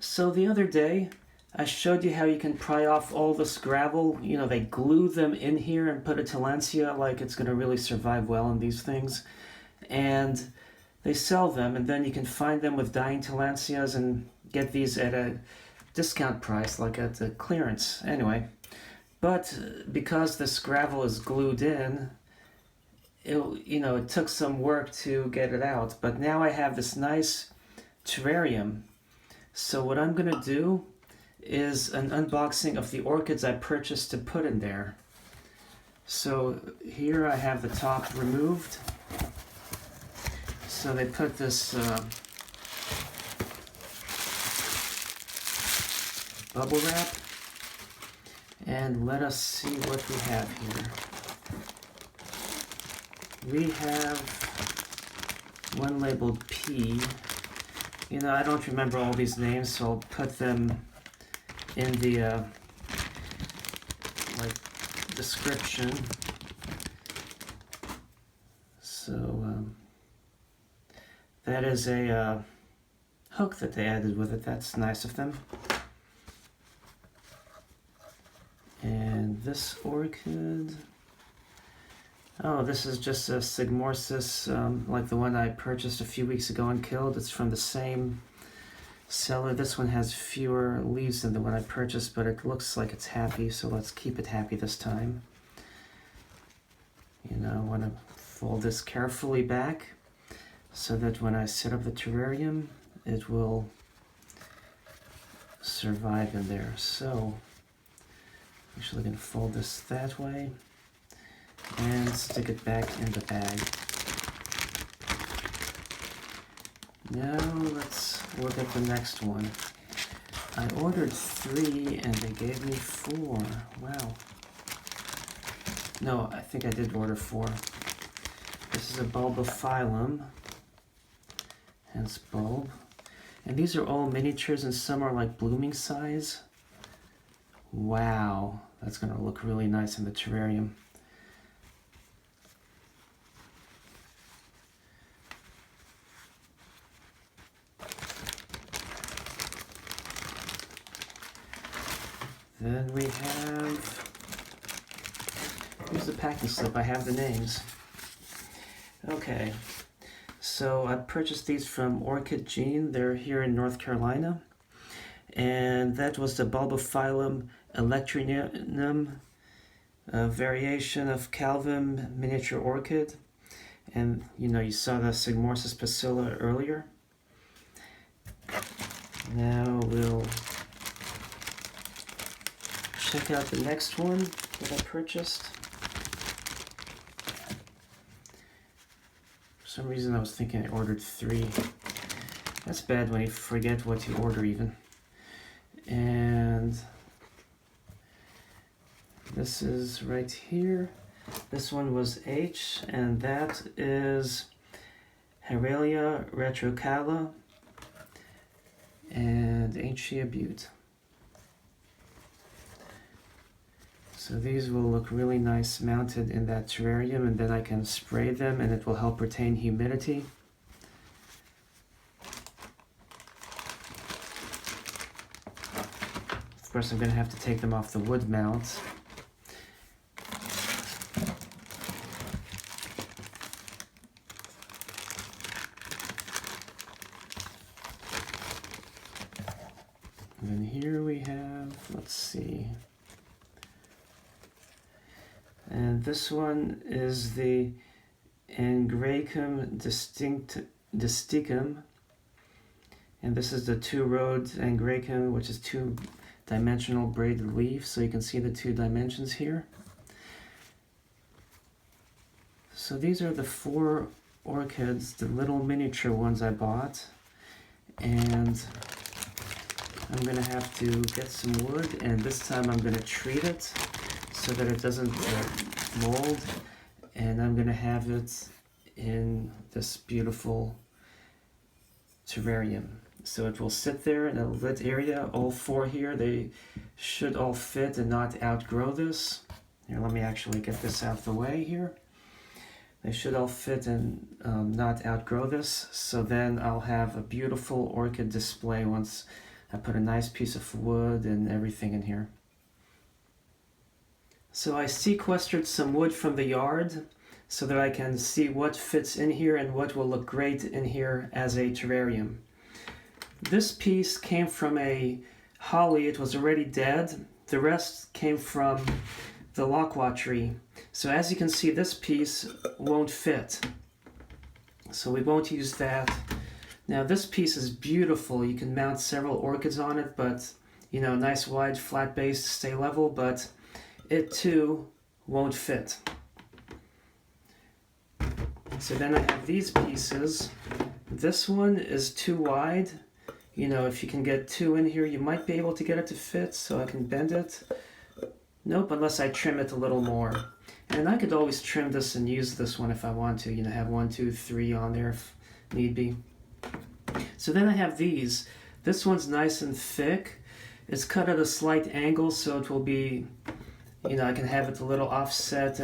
So the other day, I showed you how you can pry off all this gravel. You know, they glue them in here and put a tillandsia like it's going to really survive well in these things. And they sell them, and then you can find them with dying tillandsias and get these at a discount price, like at the clearance. Anyway, but because this gravel is glued in, it took some work to get it out. But now I have this nice terrarium. So what I'm going to do is an unboxing of the orchids I purchased to put in there. So here I have the top removed. So they put this bubble wrap, and let us see what we have here. We have one labeled P. I don't remember all these names, so I'll put them in the description. So that is a hook that they added with it. That's nice of them. And this orchid, this is just a Psygmorchis, like the one I purchased a few weeks ago and killed. It's from the same seller. This one has fewer leaves than the one I purchased, but it looks like it's happy, so let's keep it happy this time. I want to fold this carefully back so that when I set up the terrarium, it will survive in there. So, actually going to fold this that way and stick it back in the bag. Now let's look at the next one. I ordered 3 and they gave me 4. Wow. No, I think I did order 4. This is a Bulbophyllum, hence bulb. And these are all miniatures and some are like blooming size. Wow, that's going to look really nice in the terrarium. Then we have, here's the packing slip, I have the names. Okay, so I purchased these from Orchid Gene, they're here in North Carolina. And that was the Bulbophyllum electrinum, a variation of calvum miniature orchid. And you saw the Psygmochis pusilla earlier. Now we'll check out the next one that I purchased. For some reason I was thinking I ordered 3. That's bad when you forget what you order even. And this is right here. This one was H, and that is Haraella retrocalla, and ain't she a beaut. So these will look really nice mounted in that terrarium, and then I can spray them and it will help retain humidity. Of course, I'm going to have to take them off the wood mount. And then here we have, let's see. And this one is the Angraecum distichum. And this is the 2-road Angraecum, which is 2-dimensional braided leaf, so you can see the 2 dimensions here. So these are the 4 orchids, the little miniature ones I bought. And I'm going to have to get some wood, and this time I'm going to treat it so that it doesn't mold. And I'm going to have it in this beautiful terrarium. So it will sit there in a lit area. All 4 here, they should all fit and not outgrow this. Here, let me actually get this out of the way here. They should all fit and not outgrow this. So then I'll have a beautiful orchid display once I put a nice piece of wood and everything in here. So I sequestered some wood from the yard so that I can see what fits in here and what will look great in here as a terrarium. This piece came from a holly. It was already dead. The rest came from the loquat tree. So as you can see, this piece won't fit. So we won't use that. Now this piece is beautiful. You can mount several orchids on it, but you know, nice wide flat base to stay level, but it too won't fit. So then I have these pieces. This one is too wide. You know, if you can get two in here, you might be able to get it to fit, so I can bend it. Nope, unless I trim it a little more. And I could always trim this and use this one if I want to, you know, have 1, 2, 3 on there if need be. So then I have these. This one's nice and thick. It's cut at a slight angle, so it will be, you know, I can have it a little offset.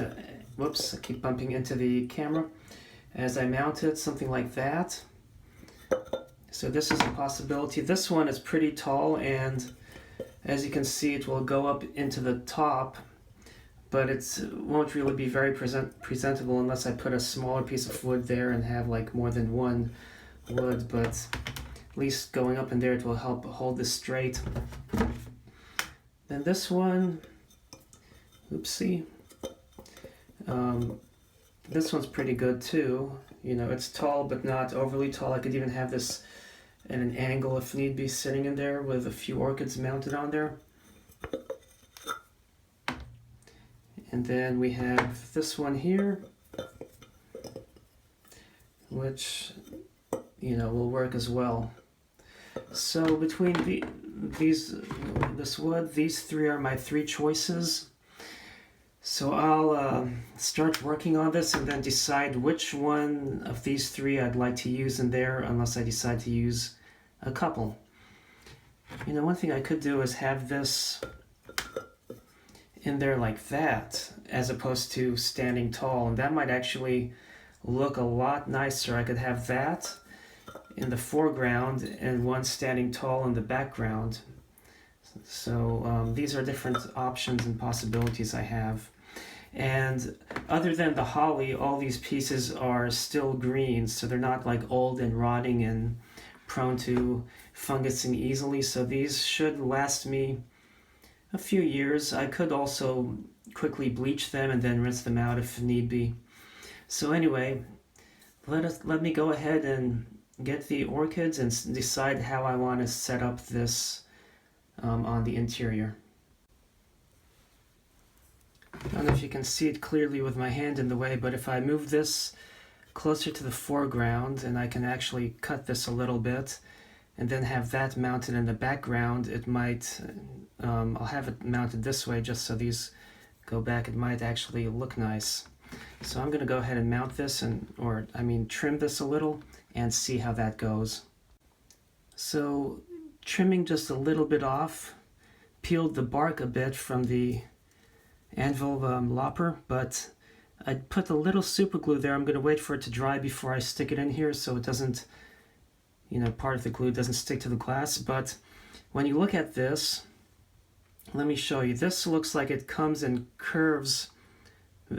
Whoops, I keep bumping into the camera as I mount it, something like that. So this is a possibility. This one is pretty tall, and as you can see, it will go up into the top, but it won't really be very presentable unless I put a smaller piece of wood there and have like more than one wood, but at least going up in there, it will help hold this straight. Then this one, oopsie, this one's pretty good too. You know, it's tall but not overly tall. I could even have this at an angle if need be, sitting in there with a few orchids mounted on there. And then we have this one here, which, you know, will work as well. So between this wood, these three are my three choices. So I'll start working on this and then decide which one of these three I'd like to use in there, unless I decide to use a couple. You know, one thing I could do is have this in there like that, as opposed to standing tall, and that might actually look a lot nicer. I could have that in the foreground and one standing tall in the background. So these are different options and possibilities I have. And other than the holly, all these pieces are still green, so they're not like old and rotting and prone to fungusing easily. So these should last me a few years. I could also quickly bleach them and then rinse them out if need be. So anyway, let me go ahead and get the orchids and decide how I want to set up this on the interior. I don't know if you can see it clearly with my hand in the way, but if I move this closer to the foreground and I can actually cut this a little bit and then have that mounted in the background, it might, I'll have it mounted this way just so these go back. It might actually look nice. So I'm going to go ahead and mount this, trim this a little and see how that goes. So trimming just a little bit off, peeled the bark a bit from the anvil lopper, but I put a little super glue there. I'm going to wait for it to dry before I stick it in here so it doesn't, you know, part of the glue doesn't stick to the glass. But when you look at this, let me show you. This looks like it comes in curves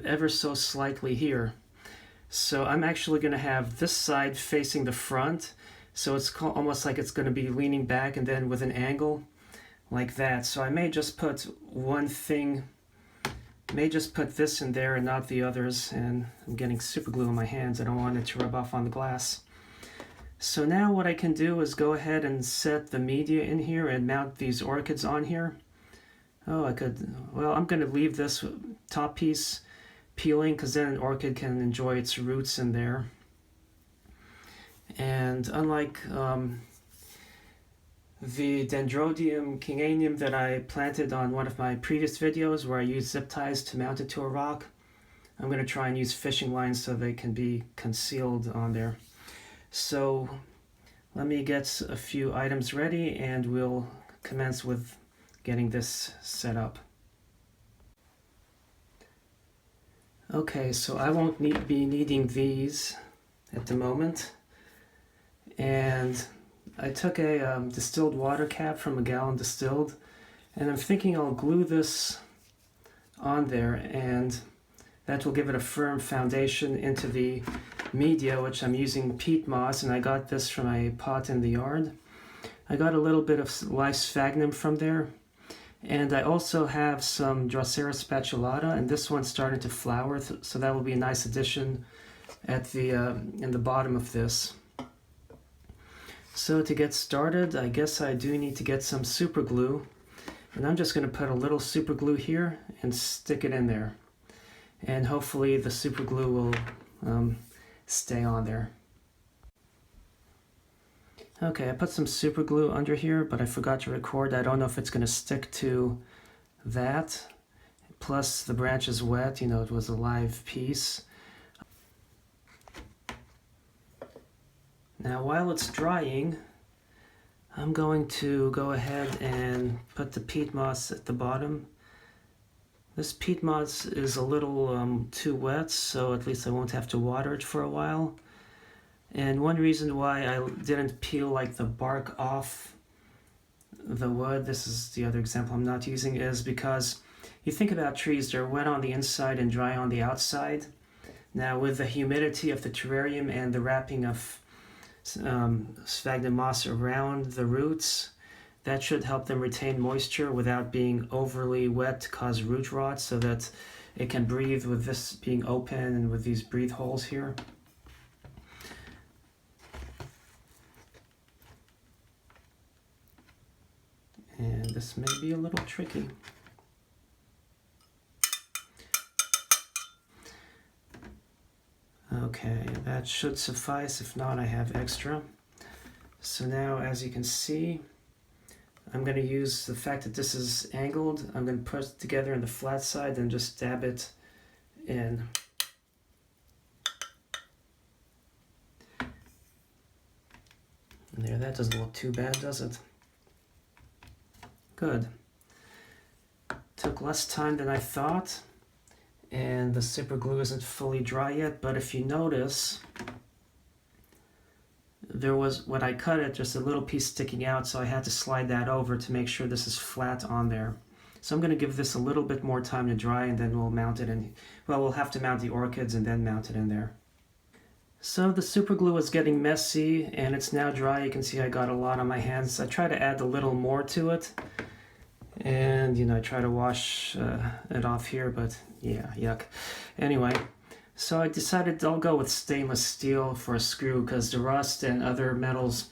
ever so slightly here. So I'm actually going to have this side facing the front, so it's almost like it's going to be leaning back and then with an angle like that. So I may just put one thing, may just put this in there and not the others, and I'm getting super glue on my hands. I don't want it to rub off on the glass. So now what I can do is go ahead and set the media in here and mount these orchids on here. Oh, I'm going to leave this top piece peeling because then an orchid can enjoy its roots in there. And unlike the Dendrodium kinganium that I planted on one of my previous videos where I used zip ties to mount it to a rock, I'm going to try and use fishing lines so they can be concealed on there. So let me get a few items ready and we'll commence with getting this set up. Okay, so I won't be needing these at the moment, and I took a distilled water cap from a gallon distilled, and I'm thinking I'll glue this on there, and that will give it a firm foundation into the media, which I'm using peat moss, and I got this from a pot in the yard. I got a little bit of live sphagnum from there, and I also have some Drosera spatulata, and this one's starting to flower, so that will be a nice addition at the in the bottom of this. So to get started, I guess I do need to get some super glue, and I'm just going to put a little super glue here and stick it in there, and hopefully the super glue will stay on there. Okay, I put some super glue under here, but I forgot to record. I don't know if it's going to stick to that. Plus the branch is wet, you know, it was a live piece. Now while it's drying, I'm going to go ahead and put the peat moss at the bottom. This peat moss is a little too wet, so at least I won't have to water it for a while. And one reason why I didn't peel like the bark off the wood, this is the other example I'm not using, is because you think about trees, they're wet on the inside and dry on the outside. Now with the humidity of the terrarium and the wrapping of sphagnum moss around the roots, that should help them retain moisture without being overly wet to cause root rot, so that it can breathe with this being open and with these breathe holes here. And this may be a little tricky. Okay, that should suffice. If not, I have extra. So now, as you can see, I'm going to use the fact that this is angled. I'm going to put it together on the flat side and just dab it in. And there, that doesn't look too bad, does it? Good. Took less time than I thought, and the super glue isn't fully dry yet, but if you notice, there was, when I cut it, just a little piece sticking out, so I had to slide that over to make sure this is flat on there. So I'm going to give this a little bit more time to dry, and then we'll mount it in. Well, we'll have to mount the orchids and then mount it in there. So the super glue is getting messy, and it's now dry. You can see I got a lot on my hands. I try to add a little more to it, and you know, I try to wash it off here, but yeah, yuck. Anyway, so I decided I'll go with stainless steel for a screw, because the rust and other metals,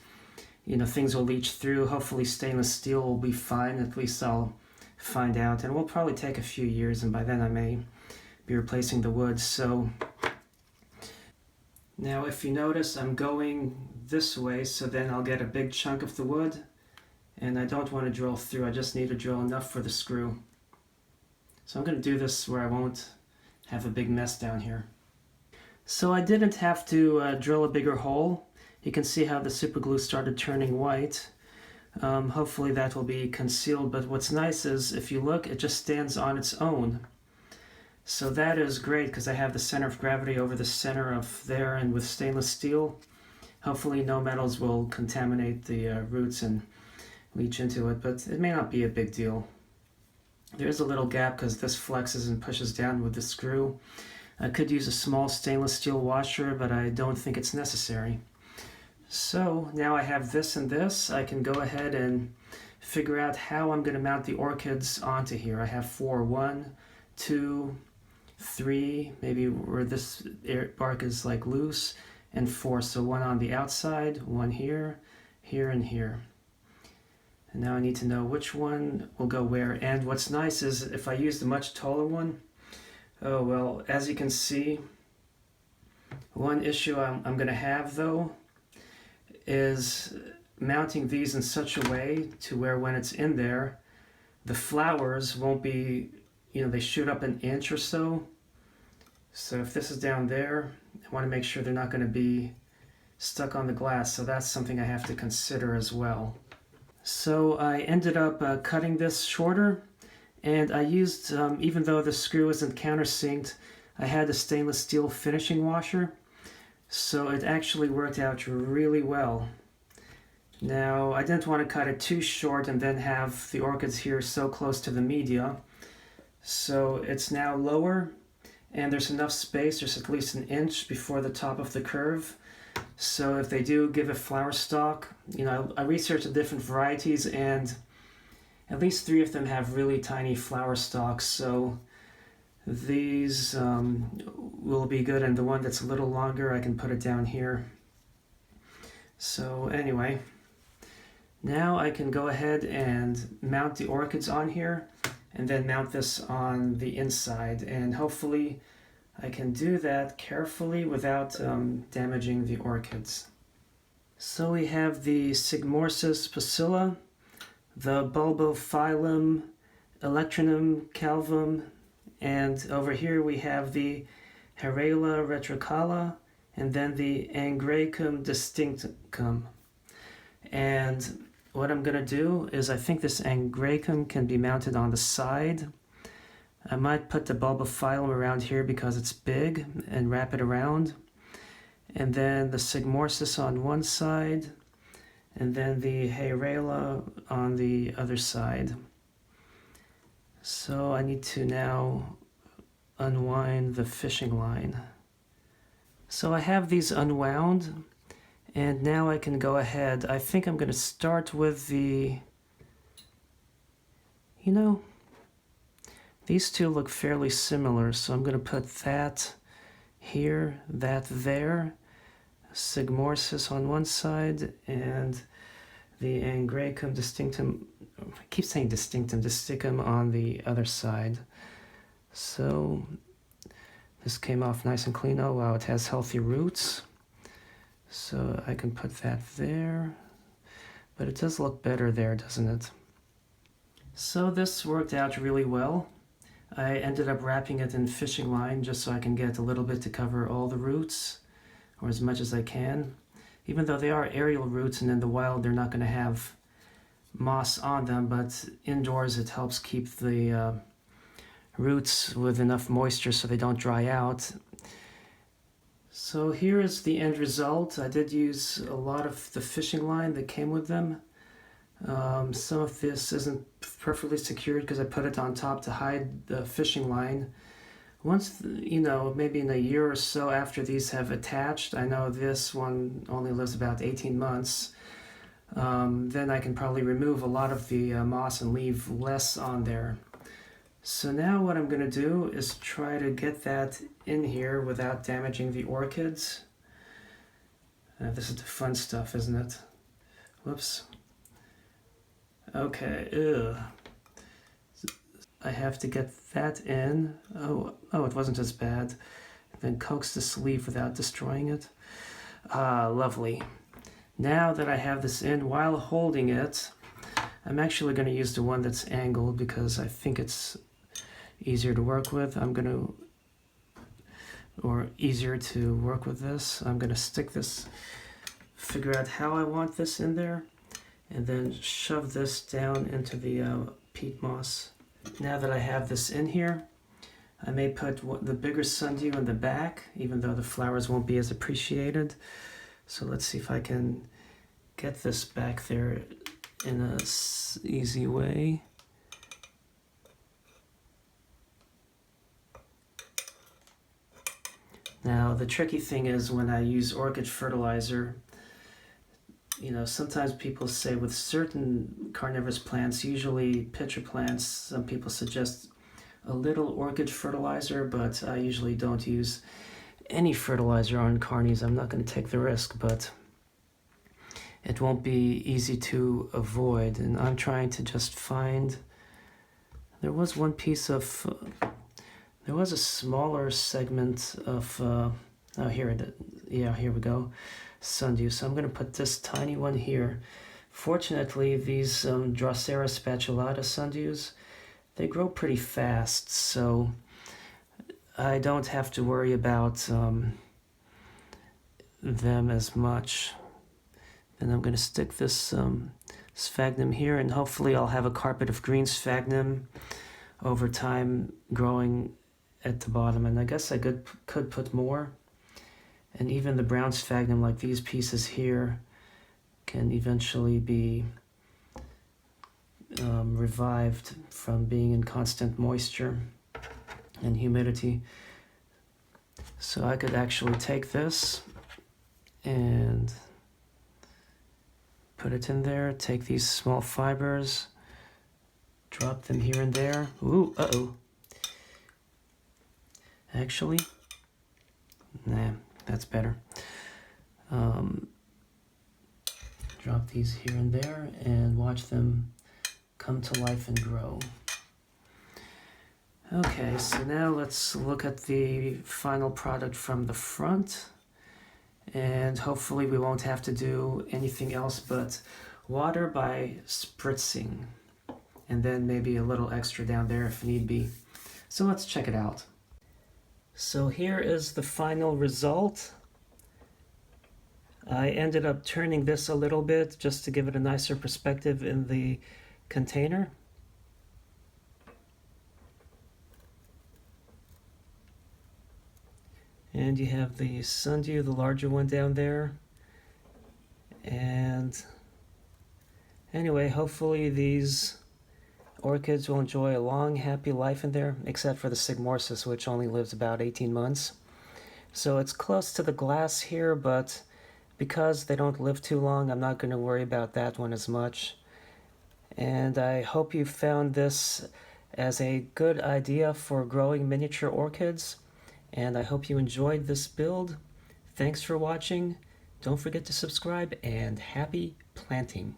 you know, things will leach through. Hopefully stainless steel will be fine, at least I'll find out, and it will probably take a few years, and by then I may be replacing the wood. So now if you notice, I'm going this way, so then I'll get a big chunk of the wood, and I don't want to drill through. I just need to drill enough for the screw. So I'm going to do this where I won't have a big mess down here. So I didn't have to drill a bigger hole. You can see how the super glue started turning white. Hopefully that will be concealed, but what's nice is if you look, it just stands on its own. So that is great, because I have the center of gravity over the center of there, and with stainless steel, hopefully no metals will contaminate the roots and leach into it, but it may not be a big deal. There's a little gap because this flexes and pushes down with the screw. I could use a small stainless steel washer, but I don't think it's necessary. So now I have this and this. I can go ahead and figure out how I'm going to mount the orchids onto here. I have 4, 1, 2, 3, maybe where this bark is like loose, and 4. So 1 on the outside, 1 here, here, and here. And now I need to know which one will go where. And what's nice is if I use the much taller one, oh well, as you can see, one issue I'm going to have though is mounting these in such a way to where when it's in there, the flowers won't be, you know, they shoot up an inch or so. So if this is down there, I want to make sure they're not going to be stuck on the glass. So that's something I have to consider as well. So I ended up cutting this shorter, and I used, even though the screw isn't countersinked, I had a stainless steel finishing washer, so it actually worked out really well. Now, I didn't want to cut it too short and then have the orchids here so close to the media. So it's now lower, and there's enough space, there's at least an inch before the top of the curve. So if they do give a flower stalk, I researched the different varieties, and at least 3 of them have really tiny flower stalks. So these will be good, and the one that's a little longer, I can put it down here. So anyway, now I can go ahead and mount the orchids on here, and then mount this on the inside, and hopefully I can do that carefully without damaging the orchids. So we have the Psygmorchis pusilla, the Bulbophyllum, electrinum, calvum, and over here we have the Haraella retrocalla, and then the Angraecum distichum. And what I'm going to do is, I think this Angraecum can be mounted on the side. I might put the Bulbophyllum around here because it's big and wrap it around. And then the Psygmorchis on one side, and then the Haraella on the other side. So I need to now unwind the fishing line. So I have these unwound, and now I can go ahead. I think I'm going to start with the, these two look fairly similar, so I'm going to put that here, that there, Psygmorchis on one side, and the Angraecum distinctum, I keep saying distichum on the other side. So this came off nice and clean. Oh wow, it has healthy roots. So I can put that there, but it does look better there, doesn't it? So this worked out really well. I ended up wrapping it in fishing line just so I can get a little bit to cover all the roots, or as much as I can. Even though they are aerial roots, and in the wild they're not going to have moss on them, but indoors it helps keep the roots with enough moisture so they don't dry out. So here is the end result. I did use a lot of the fishing line that came with them. Some of this isn't perfectly secured because I put it on top to hide the fishing line. Once, maybe in a year or so after these have attached, I know this one only lives about 18 months, then I can probably remove a lot of the moss and leave less on there. So now what I'm going to do is try to get that in here without damaging the orchids. This is the fun stuff, isn't it? Whoops. Okay, I have to get that in. Oh, it wasn't as bad. Then coax the sleeve without destroying it. Lovely. Now that I have this in, while holding it, I'm actually going to use the one that's angled because I think it's easier to work with. Easier to work with this. I'm going to stick this, figure out how I want this in there, and then shove this down into the peat moss. Now that I have this in here, I may put the bigger sundew in the back, even though the flowers won't be as appreciated. So let's see if I can get this back there in a easy way. Now the tricky thing is when I use orchid fertilizer, sometimes people say with certain carnivorous plants, usually pitcher plants, some people suggest a little orchid fertilizer, but I usually don't use any fertilizer on carnies. I'm not going to take the risk, but it won't be easy to avoid. And I'm trying to just find, there was one piece of, there was a smaller segment of, oh here it is, yeah, here we go, sundew. So I'm going to put this tiny one here. Fortunately, these Drosera spatulata sundews, they grow pretty fast, so I don't have to worry about them as much. And I'm going to stick this sphagnum here, and hopefully I'll have a carpet of green sphagnum over time growing at the bottom. And I guess I could put more. And even the brown sphagnum, like these pieces here, can eventually be revived from being in constant moisture and humidity. So I could actually take this and put it in there, take these small fibers, drop them here and there. Ooh, uh-oh. Actually, nah, that's better. Drop these here and there and watch them come to life and grow. Okay, so now let's look at the final product from the front. And hopefully we won't have to do anything else but water by spritzing. And then maybe a little extra down there if need be. So let's check it out. So here is the final result. I ended up turning this a little bit just to give it a nicer perspective in the container. And you have the sundew, the larger one down there. And anyway, hopefully these orchids will enjoy a long, happy life in there, except for the Psygmorchis, which only lives about 18 months. So it's close to the glass here, but because they don't live too long, I'm not going to worry about that one as much. And I hope you found this as a good idea for growing miniature orchids. And I hope you enjoyed this build. Thanks for watching. Don't forget to subscribe, and happy planting.